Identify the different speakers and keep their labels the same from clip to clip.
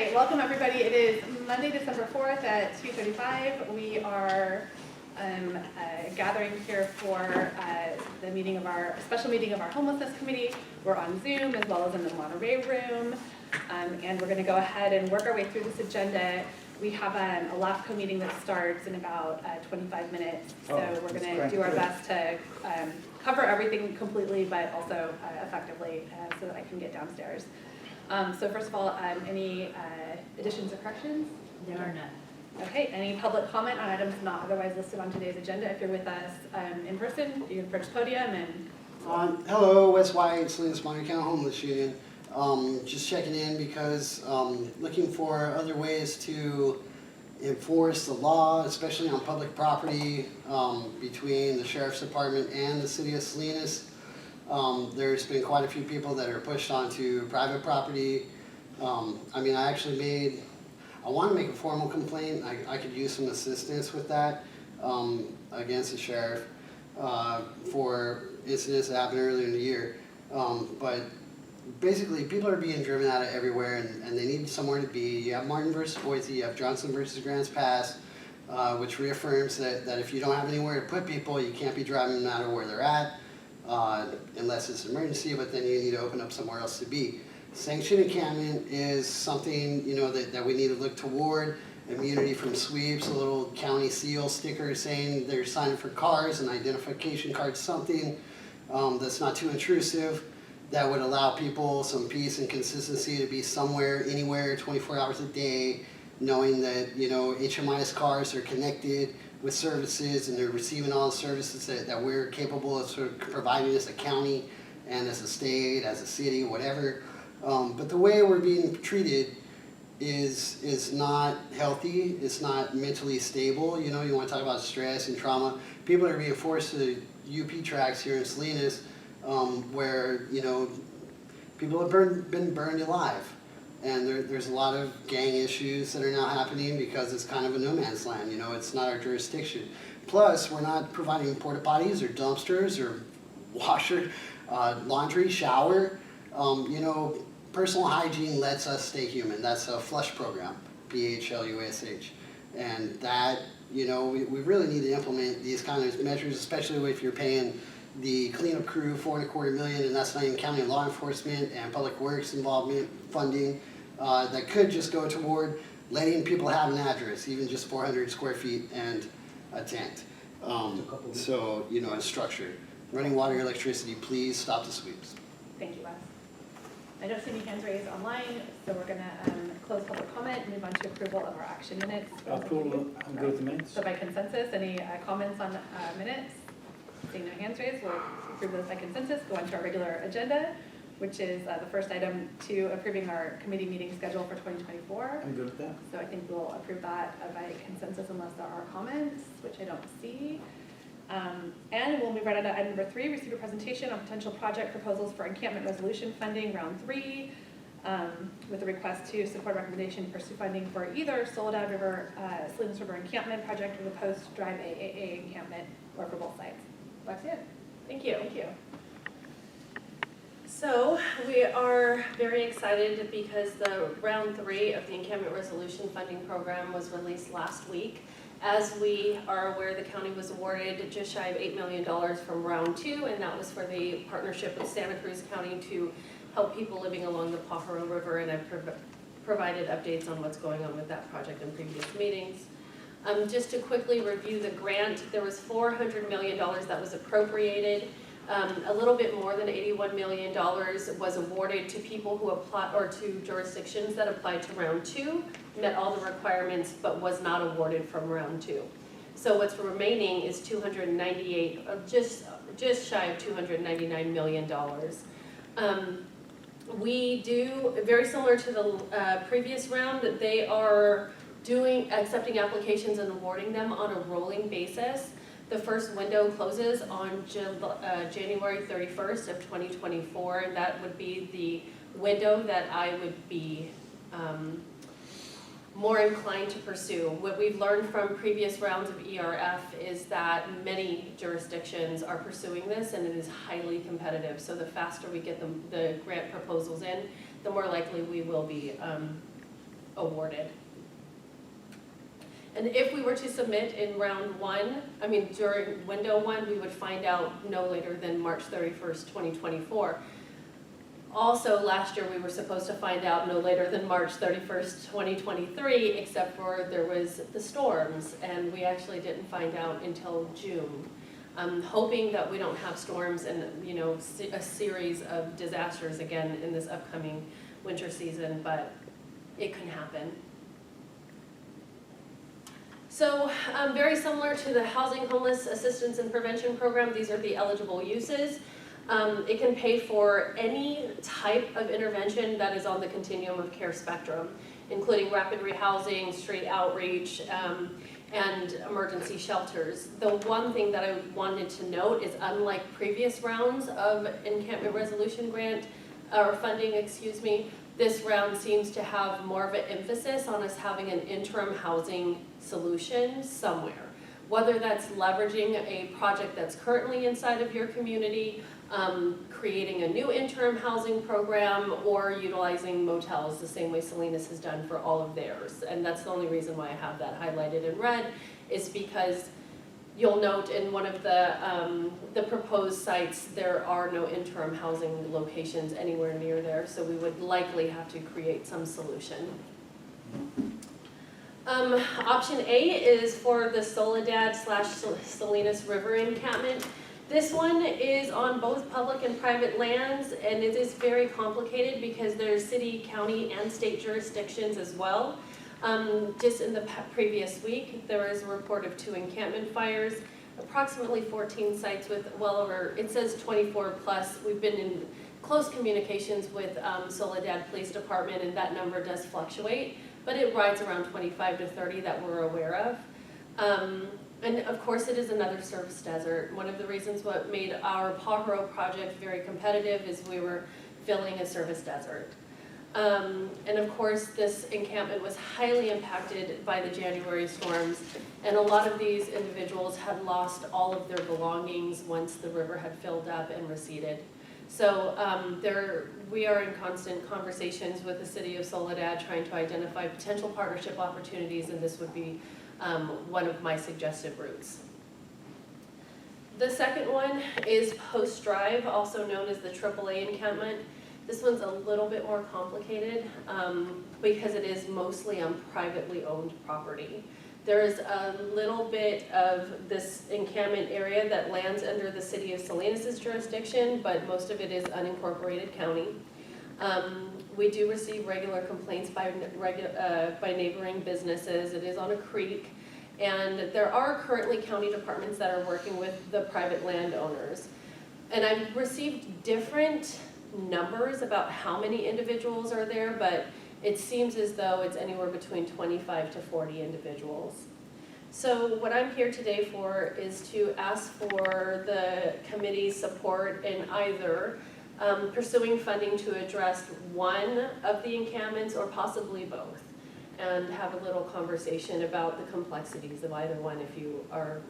Speaker 1: right, welcome everybody. It is Monday, December 4th at 2:35. We are gathering here for the meeting of our special meeting of our Homelessness Committee. We're on Zoom as well as in the Monterey room, and we're going to go ahead and work our way through this agenda. We have a LAFCO meeting that starts in about 25 minutes, so we're going to do our best to cover everything completely, but also effectively, so that I can get downstairs. So first of all, any additions or corrections?
Speaker 2: There are none.
Speaker 1: Okay, any public comment on items not otherwise listed on today's agenda? If you're with us in person, you can approach the podium and...
Speaker 3: Hello, Wes White, Salinas River Homeless Union. Just checking in because looking for other ways to enforce the law, especially on public property between the Sheriff's Department and the City of Salinas. There's been quite a few people that are pushed onto private property. I mean, I want to make a formal complaint. I could use some assistance with that against the sheriff for incidents that happened earlier in the year. But basically, people are being driven out of everywhere, and they need somewhere to be. You have Martin versus Boise, you have Johnson versus Grants Pass, which reaffirms that if you don't have anywhere to put people, you can't be driving them out of where they're at. Unless it's an emergency, but then you need to open up somewhere else to be. Sanctioned encampment is something, you know, that we need to look toward. Immunity from sweeps, a little county seal sticker saying they're signing for cars, an identification card, something that's not too intrusive, that would allow people some peace and consistency to be somewhere, anywhere, 24 hours a day, knowing that, you know, HMIS cars are connected with services and they're receiving all the services that we're capable of sort of providing as a county and as a state, as a city, whatever. But the way we're being treated is not healthy. It's not mentally stable. You know, you want to talk about stress and trauma. People are being forced to UP tracks here in Salinas where, you know, people have been burned alive. And there's a lot of gang issues that are now happening because it's kind of a no man's land. You know, it's not our jurisdiction. Plus, we're not providing porta potties or dumpsters or washer, laundry, shower. You know, personal hygiene lets us stay human. That's a flush program, PHLUSH. And that, you know, we really need to implement these kind of measures, especially if you're paying the cleanup crew $4.25 million, and that's not even counting law enforcement and public works involvement funding. That could just go toward letting people have an address, even just 400 square feet and a tent. So, you know, it's structured. Running water, electricity, please stop the sweeps.
Speaker 1: Thank you, Wes. I don't see any hands raised online, so we're going to close public comment and move on to approval of our action minutes.
Speaker 4: I'm good with the minutes.
Speaker 1: So by consensus, any comments on minutes? Seeing no hands raised, we'll approve those by consensus. Go on to our regular agenda, which is the first item to approving our committee meeting schedule for 2024.
Speaker 4: I'm good with that.
Speaker 1: So I think we'll approve that by consensus unless there are comments, which I don't see. And we'll move right on to item number 3, receive a presentation on potential project proposals for Encampment Resolution Funding, round 3, with a request to support recommendation to pursue funding for either Soledad River, Salinas River Encampment Project or the Post Drive AAA Encampment, or for both sites. Roxanne. Thank you. Thank you.
Speaker 2: So we are very excited because the round 3 of the Encampment Resolution Funding Program was released last week. As we are aware, the county was awarded just shy of $8 million from round 2, and that was for the partnership with Santa Cruz County to help people living along the Pajaro River, and I've provided updates on what's going on with that project in previous meetings. Just to quickly review the grant, there was $400 million that was appropriated. A little bit more than $81 million was awarded to people who applied, or to jurisdictions that applied to round 2, met all the requirements, but was not awarded from round 2. So what's remaining is just shy of $299 million. We do, very similar to the previous round, that they are accepting applications and awarding them on a rolling basis. The first window closes on January 31st of 2024, and that would be the window that I would be more inclined to pursue. What we've learned from previous rounds of ERF is that many jurisdictions are pursuing this, and it is highly competitive. So the faster we get the grant proposals in, the more likely we will be awarded. And if we were to submit in round one, during window one, we would find out no later than March 31st, 2024. Also, last year, we were supposed to find out no later than March 31st, 2023, except for there was the storms, and we actually didn't find out until June. I'm hoping that we don't have storms and, a series of disasters again in this upcoming winter season, but it can happen. So very similar to the Housing Homeless Assistance and Prevention Program, these are the eligible uses. It can pay for any type of intervention that is on the continuum of care spectrum, including rapid rehousing, street outreach, and emergency shelters. The one thing that I wanted to note is, unlike previous rounds of Encampment Resolution Grant, or funding, this round seems to have more of an emphasis on us having an interim housing solution somewhere. Whether that's leveraging a project that's currently inside of your community, creating a new interim housing program, or utilizing motels the same way Salinas has done for all of theirs. And that's the only reason why I have that highlighted in red, is because you'll note in one of the proposed sites, there are no interim housing locations anywhere near there, so we would likely have to create some solution. Option A is for the Soledad / Salinas River encampment. This one is on both public and private lands, and it is very complicated because there's city, county, and state jurisdictions as well. Just in the previous week, there was a report of 2 encampment fires, approximately 14 sites with well over, it says 24 plus. We've been in close communications with Soledad Police Department, and that number does fluctuate, but it rides around 25 to 30 that we're aware of. And of course, it is another service desert. One of the reasons what made our Pajaro project very competitive is we were filling a service desert. And of course, this encampment was highly impacted by the January storms, and a lot of these individuals had lost all of their belongings once the river had filled up and receded. So we are in constant conversations with the city of Soledad trying to identify potential partnership opportunities, and this would be one of my suggested routes. The second one is Post Drive, also known as the AAA encampment. This one's a little bit more complicated because it is mostly on privately owned property. There is a little bit of this encampment area that lands under the city of Salinas' jurisdiction, but most of it is unincorporated county. We do receive regular complaints by neighboring businesses. It is on a creek, and there are currently county departments that are working with the private landowners. And I've received different numbers about how many individuals are there, but it seems as though it's anywhere between 25 to 40 individuals. So what I'm here today for is to ask for the committee's support in either pursuing funding to address one of the encampments or possibly both, and have a little conversation about the complexities of either one if you are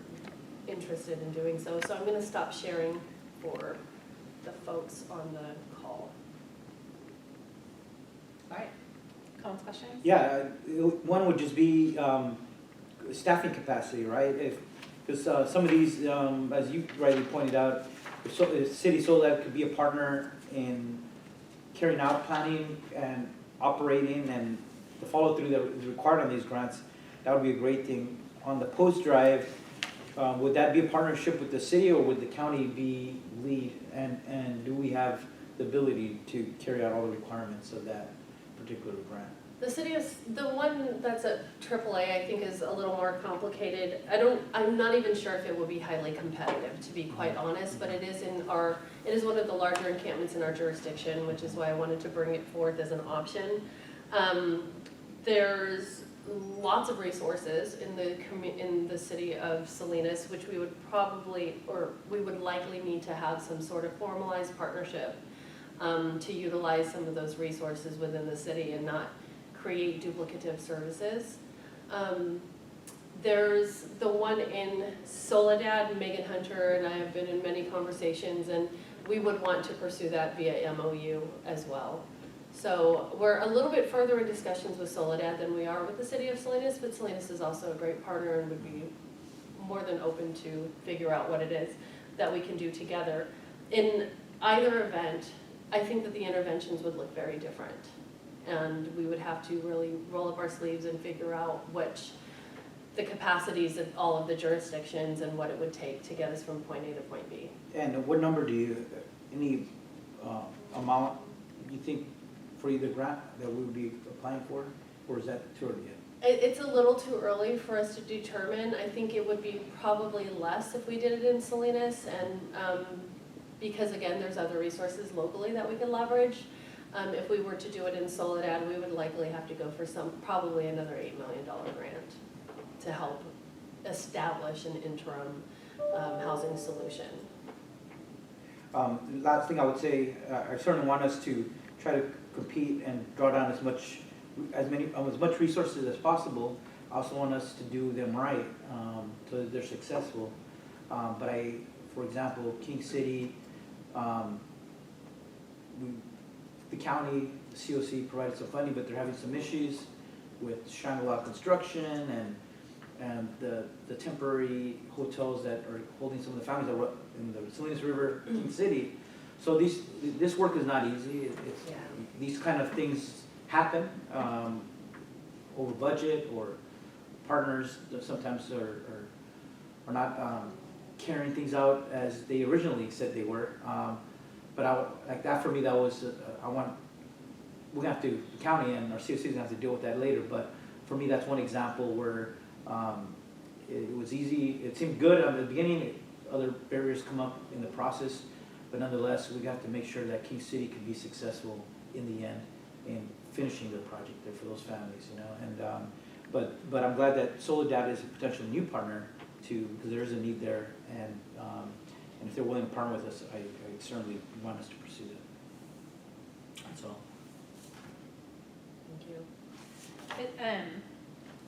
Speaker 2: interested in doing so. So I'm going to stop sharing for the folks on the call.
Speaker 1: All right. Comments, questions?
Speaker 4: Yeah, one would just be staffing capacity, right? Because some of these, as you rightly pointed out, the city Soledad could be a partner in carrying out planning and operating and the follow through that is required on these grants. That would be a great thing. On the Post Drive, would that be a partnership with the city, or would the county be lead? And do we have the ability to carry out all the requirements of that particular grant?
Speaker 2: The city is, the one that's at AAA, I think is a little more complicated. I'm not even sure if it will be highly competitive, to be quite honest, but it is one of the larger encampments in our jurisdiction, which is why I wanted to bring it forth as an option. There's lots of resources in the city of Salinas, which we would probably, or we would likely need to have some sort of formalized partnership to utilize some of those resources within the city and not create duplicative services. There's the one in Soledad. Megan Hunter and I have been in many conversations, and we would want to pursue that via MOU as well. So we're a little bit further in discussions with Soledad than we are with the city of Salinas, but Salinas is also a great partner and would be more than open to figure out what it is that we can do together. In either event, I think that the interventions would look very different. And we would have to really roll up our sleeves and figure out the capacities of all of the jurisdictions and what it would take to get us from point A to point B.
Speaker 4: And what number do you, any amount you think for either grant that we would be applying for, or is that too early yet?
Speaker 2: It's a little too early for us to determine. I think it would be probably less if we did it in Salinas, and because again, there's other resources locally that we can leverage. If we were to do it in Soledad, we would likely have to go for probably another $8 million grant to help establish an interim housing solution.
Speaker 4: The last thing I would say, I certainly want us to try to compete and draw down as much resources as possible. I also want us to do them right, so that they're successful. But for example, King City, the county, the COC provided some funding, but they're having some issues with Shangri-La construction and the temporary hotels that are holding some of the families that were in the Salinas River, King City. So this work is not easy. These kind of things happen over budget, or partners that sometimes are not carrying things out as they originally said they were. But like that for me, that was we're gonna have to, the county and our COC is gonna have to deal with that later. But for me, that's one example where it was easy. It seemed good at the beginning. Other barriers come up in the process, but nonetheless, we have to make sure that King City can be successful in the end in finishing the project there for those families, you know. And but I'm glad that Soledad is a potential new partner too, because there is a need there, and if they're willing to partner with us, I certainly want us to pursue that. That's all.
Speaker 2: Thank you.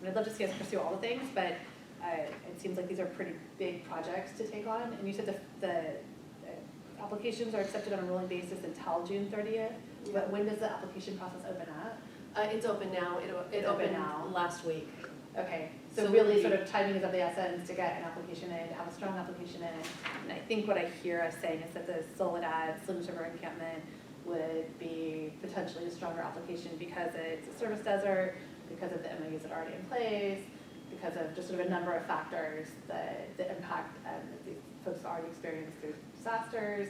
Speaker 1: I'd love to see us pursue all the things, but it seems like these are pretty big projects to take on. And you said the applications are accepted on a rolling basis until June 30th. But when does the application process open up?
Speaker 2: It's open now. It opened
Speaker 1: now.
Speaker 2: last week.
Speaker 1: Okay, so
Speaker 2: So
Speaker 1: really
Speaker 2: we-
Speaker 1: sort of timing is of the essence to get an application in, to have a strong application in. And I think what I hear us saying is that the Soledad, Salinas River encampment would be potentially a stronger application because it's a service desert, because of the MOUs that are already in place, because of just sort of a number of factors that impact that these folks have already experienced through disasters.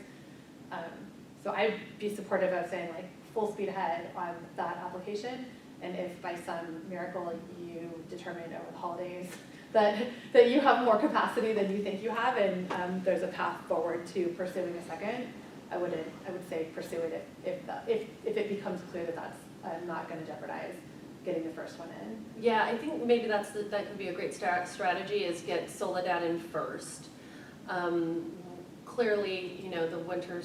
Speaker 1: So I'd be supportive of saying like full speed ahead on that application. And if by some miracle you determine over the holidays that you have more capacity than you think you have, and there's a path forward to pursuing a second, I would say pursue it if it becomes clear that that's not going to jeopardize getting the first one in.
Speaker 2: Yeah, I think maybe that could be a great strategy, is get Soledad in first. Clearly, you know, the winter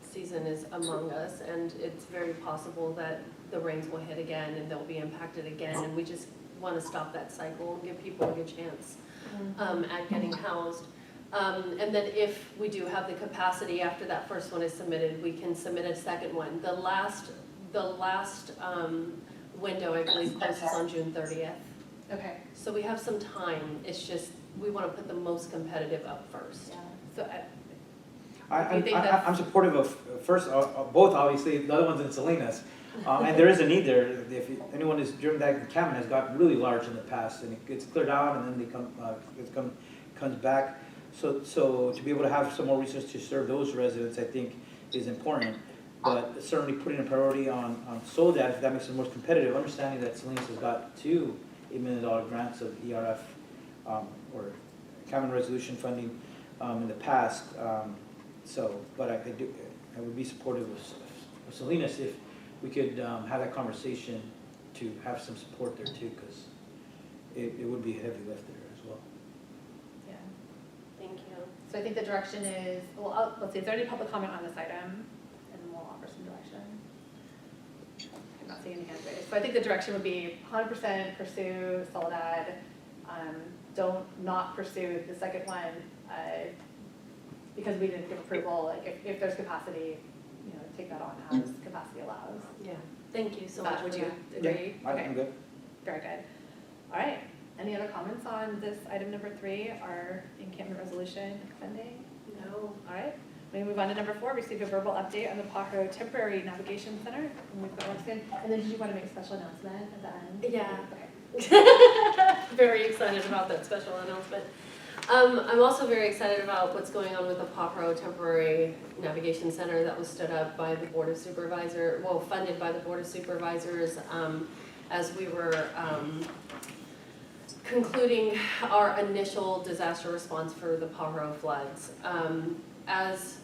Speaker 2: season is among us, and it's very possible that the rains will hit again and they'll be impacted again, and we just want to stop that cycle and give people a good chance at getting housed. And then if we do have the capacity after that first one is submitted, we can submit a second one. The last window, I believe, closes on June 30th.
Speaker 1: Okay.
Speaker 2: So we have some time. It's just, we want to put the most competitive up first.
Speaker 1: Yeah. So
Speaker 4: I'm supportive of both, obviously. The other one's in Salinas, and there is a need there. If anyone is during that encampment has gotten really large in the past, and it gets cleared out, and then comes back. So to be able to have some more resources to serve those residents, I think, is important. But certainly putting a priority on Soledad, if that makes it more competitive, understanding that Salinas has got 2 $8 million grants of ERF or Encampment Resolution Funding in the past. But I would be supportive of Salinas if we could have that conversation to have some support there too, because it would be a heavy lift there as well.
Speaker 1: yeah.
Speaker 2: Thank you.
Speaker 1: So I think the direction is, well, let's see, is there any public comment on this item? And then we'll offer some direction. I'm not seeing any hands raised. So I think the direction would be 100% pursue Soledad. Don't not pursue the second one because we didn't give approval. Like if there's capacity, you know, take that on as capacity allows.
Speaker 2: Yeah. Thank you so much for
Speaker 1: Would you
Speaker 2: that.
Speaker 1: agree?
Speaker 4: Yeah, I'm good.
Speaker 1: Very good. All right. Any other comments on this item number 3, our encampment resolution funding?
Speaker 2: No.
Speaker 1: All right. We move on to number 4, receive a verbal update on the Pajaro Temporary Navigation Center. And we've got Roxanne. And then did you want to make a special announcement at the end?
Speaker 2: Yeah.
Speaker 1: Okay.
Speaker 2: Very excited about that special announcement. I'm also very excited about what's going on with the Pajaro Temporary Navigation Center that was stood up by the Board of Supervisors, well, funded by the Board of Supervisors, as we were concluding our initial disaster response for the Pajaro floods. As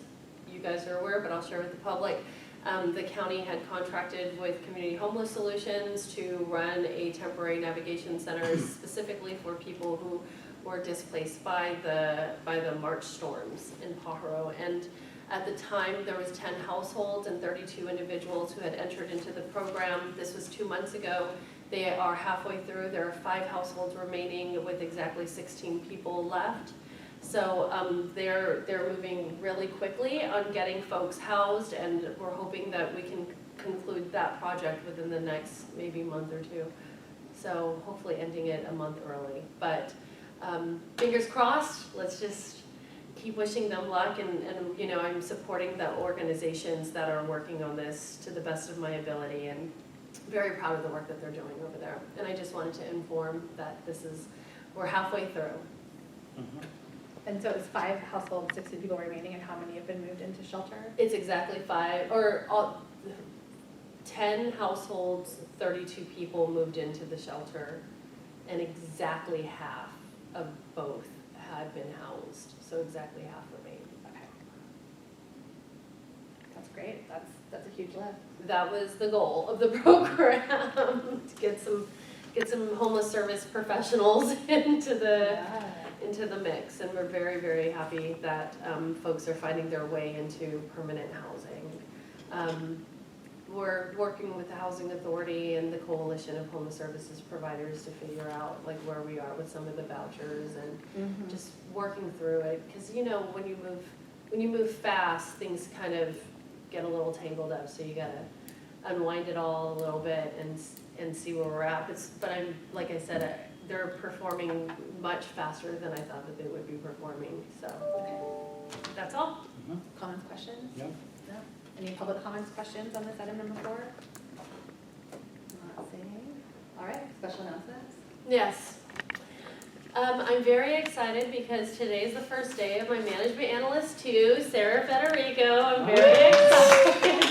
Speaker 2: you guys are aware, but I'll share with the public, the county had contracted with Community Homeless Solutions to run a temporary navigation center specifically for people who were displaced by the March storms in Pajaro. And at the time, there was 10 households and 32 individuals who had entered into the program. This was 2 months ago. They are halfway through. There are 5 households remaining with exactly 16 people left. So they're moving really quickly on getting folks housed, and we're hoping that we can conclude that project within the next maybe month or 2. So hopefully ending it a month early. But fingers crossed, let's just keep wishing them luck, and you know, I'm supporting the organizations that are working on this to the best of my ability, and very proud of the work that they're doing over there. And I just wanted to inform that we're halfway through.
Speaker 4: Mhm.
Speaker 1: And so it's 5 households, 16 people remaining, and how many have been moved into shelter?
Speaker 2: It's exactly 10 households, 32 people moved into the shelter, and exactly half of both had been housed, so exactly half remained.
Speaker 1: Okay. That's great. That's a huge lift.
Speaker 2: That was the goal of the program, to get some homeless service professionals into the mix, and we're very, very happy that folks are finding their way into permanent housing. We're working with the Housing Authority and the Coalition of Homeless Services Providers to figure out like where we are with some of the vouchers, and just working through it, because you know, when you move fast, things kind of get a little tangled up, so you gotta unwind it all a little bit and see where we're at. But I'm, like I said, they're performing much faster than I thought that they would be performing, so that's all.
Speaker 1: Comments, questions?
Speaker 4: Yeah.
Speaker 1: No? Any public comments, questions on this item number 4? Not seeing. All right, special announcements.
Speaker 2: Yes. I'm very excited because today's the first day of my management analyst 2, Sarah Federico. I'm very excited.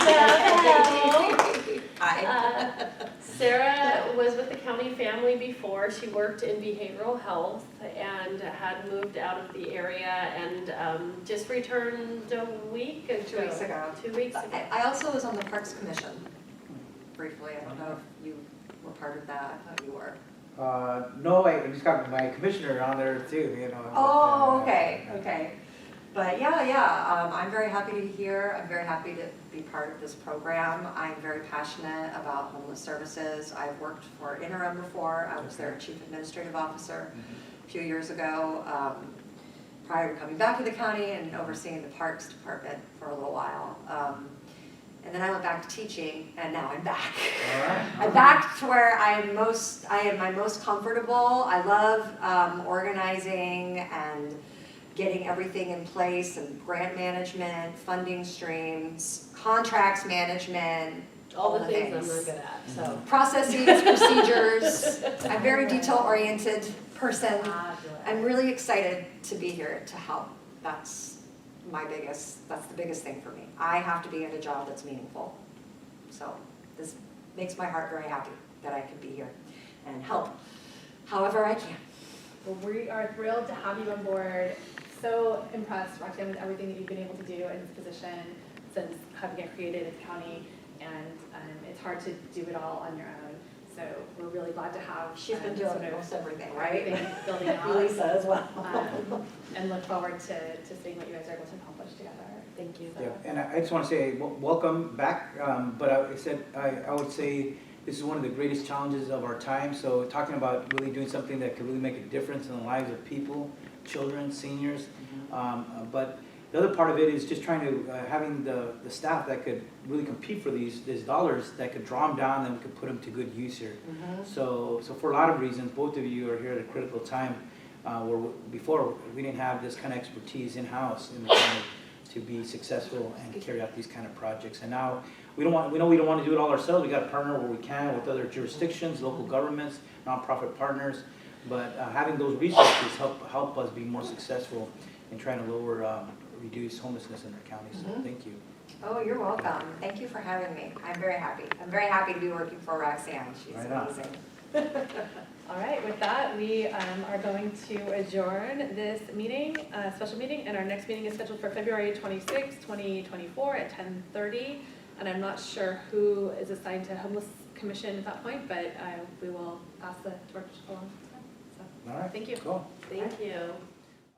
Speaker 5: Hi.
Speaker 2: Sarah was with the county family before. She worked in behavioral health and had moved out of the area and just returned a week ago.
Speaker 5: 2 weeks ago.
Speaker 2: 2 weeks ago.
Speaker 5: I also was on the Parks Commission briefly. I don't know if you were part of that. I thought you were.
Speaker 4: No, I just got my commissioner on there too, you know.
Speaker 5: Oh, okay. But yeah, I'm very happy to be here. I'm very happy to be part of this program. I'm very passionate about homeless services. I've worked for Interim before. I was their Chief Administrative Officer a few years ago, prior to coming back to the county and overseeing the Parks Department for a little while. And then I went back to teaching, and now I'm back.
Speaker 4: All right.
Speaker 5: I'm back to where I am my most comfortable. I love organizing and getting everything in place, and grant management, funding streams, contracts management,
Speaker 2: all the things I'm not good at, so.
Speaker 5: processes, procedures. I'm a very detail-oriented person. I'm really excited to be here to help. That's the biggest thing for me. I have to be in a job that's meaningful. So this makes my heart very happy that I can be here and help however I can.
Speaker 1: Well, we are thrilled to have you on board. So impressed, Roxanne, with everything that you've been able to do in this position since having it created at the county, and it's hard to do it all on your own. So we're really glad to have
Speaker 5: She's been doing almost everything,
Speaker 1: everything
Speaker 5: right?
Speaker 1: building out.
Speaker 5: Lisa as well.
Speaker 1: And look forward to seeing what you guys are able to accomplish together.
Speaker 2: Thank you.
Speaker 4: Yeah, and I just want to say welcome back. But I would say this is one of the greatest challenges of our time. So talking about really doing something that could really make a difference in the lives of people, children, seniors. But The other part of it is just trying to, having the staff that could really compete for these dollars, that could draw them down, and we could put them to good use here. So for a lot of reasons, both of you are here at a critical time, where before, we didn't have this kind of expertise in-house in the county to be successful and carry out these kind of projects. And now, we know we don't want to do it all ourselves. We got to partner where we can with other jurisdictions, local governments, nonprofit partners. But having those resources help us be more successful in trying to reduce homelessness in our county. So thank you.
Speaker 5: Oh, you're welcome. Thank you for having me. I'm very happy. I'm very happy to be working for Roxanne. She's
Speaker 4: Right on.
Speaker 5: amazing.
Speaker 1: All right, with that, we are going to adjourn this meeting, special meeting, and our next meeting is scheduled for February 26, 2024 at 10:30. And I'm not sure who is assigned to Homeless Commission at that point, but we will pass the torch along. So,
Speaker 4: All right.
Speaker 1: thank you.
Speaker 4: Cool.
Speaker 2: Thank you.